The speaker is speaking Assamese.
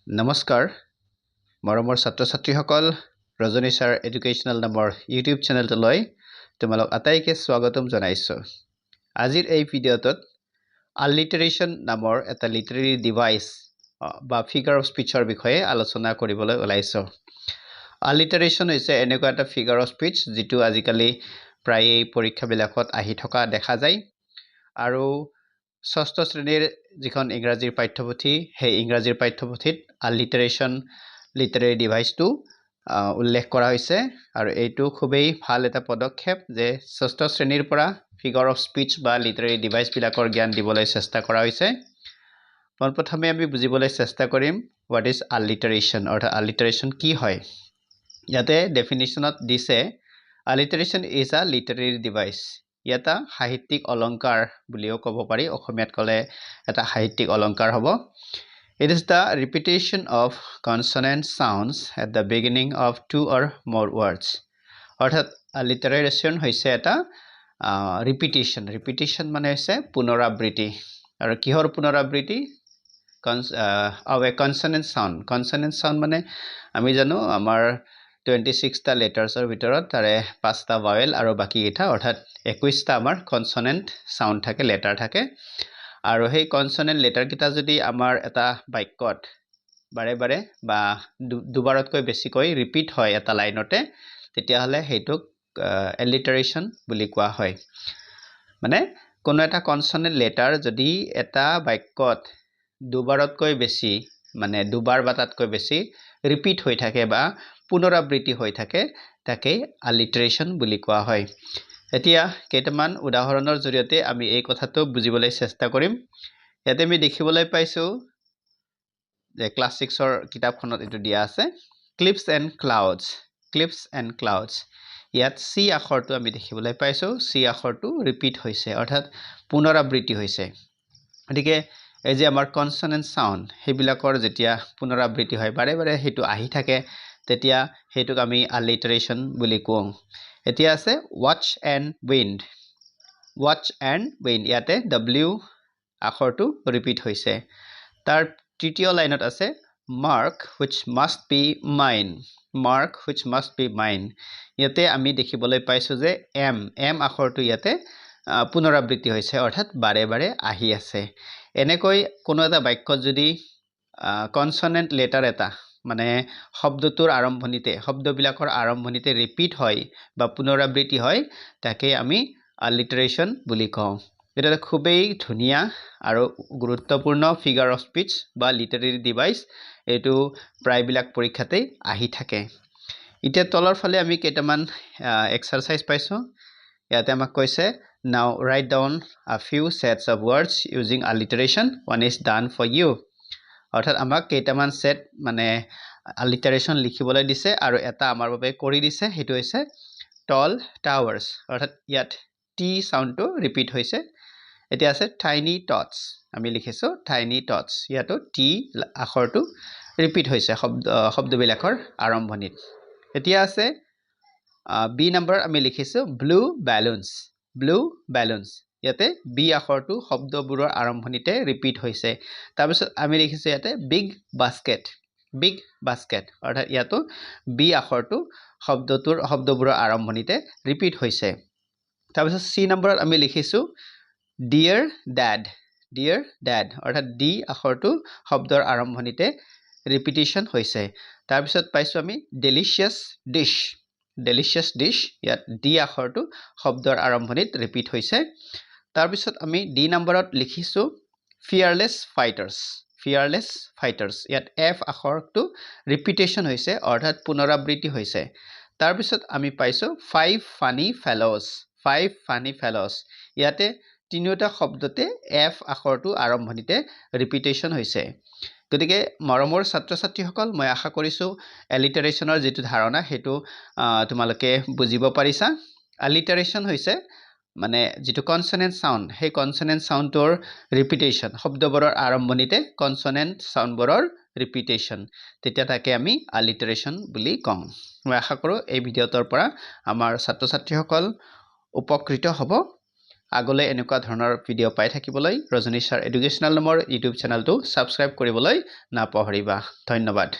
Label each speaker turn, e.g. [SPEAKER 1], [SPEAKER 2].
[SPEAKER 1] নমস্কাৰ মৰমৰ ছাত্ৰ-ছাত্ৰীসকল ৰজনী ছাৰ এডুকেশ্যনেল নামৰ ইউটিউব চেনেলটোলৈ তোমালোক আটাইকে স্বাগতম জনাইছো। আজিৰ এই ভিডিঅ'টোত আলিটাৰেশ্যন নামৰ এটা লিটাৰেৰী ডিভাইচ বা ফিগাৰ অফ স্পীচৰ বিষয়ে আলোচনা কৰিবলৈ ওলাইছো। আলিটাৰেশ্যন হৈছে এনেকুৱা এটা ফিগাৰ অফ স্পীচ যিটো আজিকালি প্ৰায়ে পৰীক্ষাবিলাকত আহি থকা দেখা যায় আৰু ষষ্ঠ শ্ৰেণীৰ যিখন ইংৰাজীৰ পাঠ্যপুথি সেই ইংৰাজীৰ পাঠ্যপুথিত আলিটাৰেশ্যন লিটাৰেৰী ডিভাইচটো উল্লেখ কৰা হৈছে আৰু এইটো খুবেই ভাল এটা পদক্ষেপ যে ষষ্ঠ শ্ৰেণীৰ পৰা ফিগাৰ অফ স্পীচ বা লিটাৰেৰী ডিভাইচবিলাকৰ জ্ঞান দিবলৈ চেষ্টা কৰা হৈছে। পোনপ্ৰথমে আমি বুজিবলৈ চেষ্টা কৰিম হোৱাট ইজ আলিটাৰেশ্যন অৰ্থাৎ আলিটাৰেশ্যন কি হয়। ইয়াতে ডেফিনিশ্যনত দিছে আলিটাৰেশ্যন ইজ আ লিটাৰেৰী ডিভাইচ। এটা সাহিত্যিক অলংকাৰ বুলিও ক'ব পাৰি, অসমীয়াত ক'লে এটা সাহিত্যিক অলংকাৰ হ'ব। It is the repetition of consonant sounds at the beginning of two or more words. অৰ্থাৎ alliteration হৈছে এটা ৰিপিটিশ্যন মানে হৈছে পুনৰাবৃত্তি। আৰু কিহৰ পুনৰাবৃত্তি? of a consonant sound মানে আমি জানো আমাৰ 26টা লেটাৰ্ছৰ ভিতৰত তাৰে 5টা ভাৱেল আৰু বাকীকেইটা অৰ্থাৎ 21টা আমাৰ কনসনেন্ট সাউন্ড থাকে, লেটাৰ থাকে। আৰু সেই কনসনেন্ট লেটাৰকেইটা যদি আমাৰ এটা বাক্যত বাৰে বাৰে বা দুবাৰতকৈ বেছিকৈ ৰিপিট হয় এটা লাইনতে, তেতিয়াহ'লে সেইটোক এলিটাৰেশ্যন বুলি কোৱা হয়। মানে কোনো এটা কনসনেন্ট লেটাৰ যদি এটা বাক্যত দুবাৰতকৈ বেছি মানে দুবাৰ বা তাতকৈ বেছি ৰিপিট হৈ থাকে বা পুনৰাবৃত্তি হৈ থাকে, তাকেই আলিটাৰেশ্যন বুলি কোৱা হয়। এতিয়া কেইটামান উদাহৰণৰ জৰিয়তে আমি এই কথাটো বুজিবলৈ চেষ্টা কৰিম। ইয়াতে আমি দেখিবলৈ পাইছো যে ক্লাছ 6ৰ কিতাপখনত এইটো দিয়া আছে, ক্লিপছ এণ্ড ক্লাউডছ। ইয়াত চি আখৰটো আমি দেখিবলৈ পাইছো, চি আখৰটো ৰিপিট হৈছে অৰ্থাৎ পুনৰাবৃত্তি হৈছে। গতিকে এই যে আমাৰ কনসনেন্ট সাউন্ড সেইবিলাকৰ যেতিয়া পুনৰাবৃত্তি হয়, বাৰে বাৰে সেইটো আহি থাকে, তেতিয়া সেইটোক আমি আলিটাৰেশ্যন বুলি কওঁ। এতিয়া আছে ৱাচ এণ্ড উইণ্ড। ইয়াতে ডব্লিউ আখৰটো ৰিপিট হৈছে। তাৰ তৃতীয় লাইনত আছে mark which must B mine. ইয়াতে আমি দেখিবলৈ পাইছো যে এম আখৰটো ইয়াতে পুনৰাবৃত্তি হৈছে অৰ্থাৎ বাৰে বাৰে আহি আছে। এনেকৈ কোনো এটা বাক্যত যদি কনসনেন্ট লেটাৰ এটা মানে শব্দবিলাকৰ আৰম্ভণিতে ৰিপিট হয় বা পুনৰাবৃত্তি হয়, তাকে আমি আলিটাৰেশ্যন বুলি কওঁ। এটা খুবেই ধুনীয়া আৰু গুৰুত্বপূৰ্ণ ফিগাৰ অফ স্পীচ বা লিটাৰেৰী ডিভাইচ। এইটো প্ৰায়বিলাক পৰীক্ষাতেই আহি থাকে। এতিয়া তলৰ ফালে আমি কেইটামান এক্সাৰচাইজ পাইছোঁ। ইয়াতে আমাক কৈছে now write down a few sets of words using alliteration, one is done for you. অৰ্থাৎ আমাক কেইটামান সেট মানে আলিটাৰেশ্যন লিখিবলৈ দিছে আৰু এটা আমাৰ বাবে কৰি দিছে, সেইটো হৈছে টল টাৱাৰ্ছ। অৰ্থাৎ ইয়াত টি সাউণ্ডটো ৰিপিট হৈছে। এতিয়া আছে টাইনি টটছ, আমি লিখিছোঁ টাইনি টটছ, ইয়াতো টি আখৰটো ৰিপিট হৈছে শব্দবিলাকৰ আৰম্ভণিত। এতিয়া আছে বি নম্বৰ, আমি লিখিছোঁ ব্লু বেলুনছ। ইয়াতে বি আখৰটো শব্দবোৰৰ আৰম্ভণিতে ৰিপিট হৈছে। তাৰপিছত আমি লিখিছোঁ ইয়াতে বিগ বাস্কেট, অৰ্থাৎ ইয়াতো বি আখৰটো শব্দবোৰৰ আৰম্ভণিতে ৰিপিট হৈছে। তাৰপিছত চি নম্বৰত আমি লিখিছোঁ ডিয়াৰ ডেড, অৰ্থাৎ ডি আখৰটো শব্দৰ আৰম্ভণিতে ৰিপিটিশ্যন হৈছে। তাৰপিছত পাইছোঁ আমি ডেলিচিয়াছ ডিছ, ইয়াত ডি আখৰটো শব্দৰ আৰম্ভণিত ৰিপিট হৈছে। তাৰপিছত আমি ডি নম্বৰত লিখিছোঁ ফিয়াৰলেছ ফাইটাৰ্ছ, ইয়াত এফ আখৰটো ৰিপিটেশ্যন হৈছে অৰ্থাৎ পুনৰাবৃত্তি হৈছে। তাৰপিছত আমি পাইছোঁ ফাইভ ফানি ফেল'ছ, ইয়াতে তিনিওটা শব্দতে এফ আখৰটো আৰম্ভণিতে ৰিপিটেশ্যন হৈছে। গতিকে মৰমৰ ছাত্ৰ ছাত্ৰীসকল, মই আশা কৰিছোঁ এলিটাৰেশ্যনৰ যিটো ধাৰণা সেইটো তোমালোকে বুজিব পাৰিছা। আলিটাৰেশ্যন হৈছে মানে যিটো কনসনেন্ট সাউন্ড, সেই কনসনেন্ট সাউণ্ডটোৰ ৰিপিটেশ্যন, শব্দবোৰৰ আৰম্ভণিতে কনসনেন্ট সাউণ্ডবোৰৰ ৰিপিটেশ্যন, তেতিয়া তাকে আমি আলিটাৰেশ্যন বুলি কওঁ। মই আশা কৰোঁ এই ভিডিঅ'টোৰ পৰা আমাৰ ছাত্ৰ ছাত্ৰীসকল উপকৃত হ'ব। আগলৈ এনেকুৱা ধৰণৰ ভিডিঅ' পাই থাকিবলৈ ৰজনীশ ছাৰ এডুকেশ্যনেল নামৰ ইউটিউব চেনেলটো ছাবস্ক্ৰাইব কৰিবলৈ নাপাহৰিবা ধন্যবাদ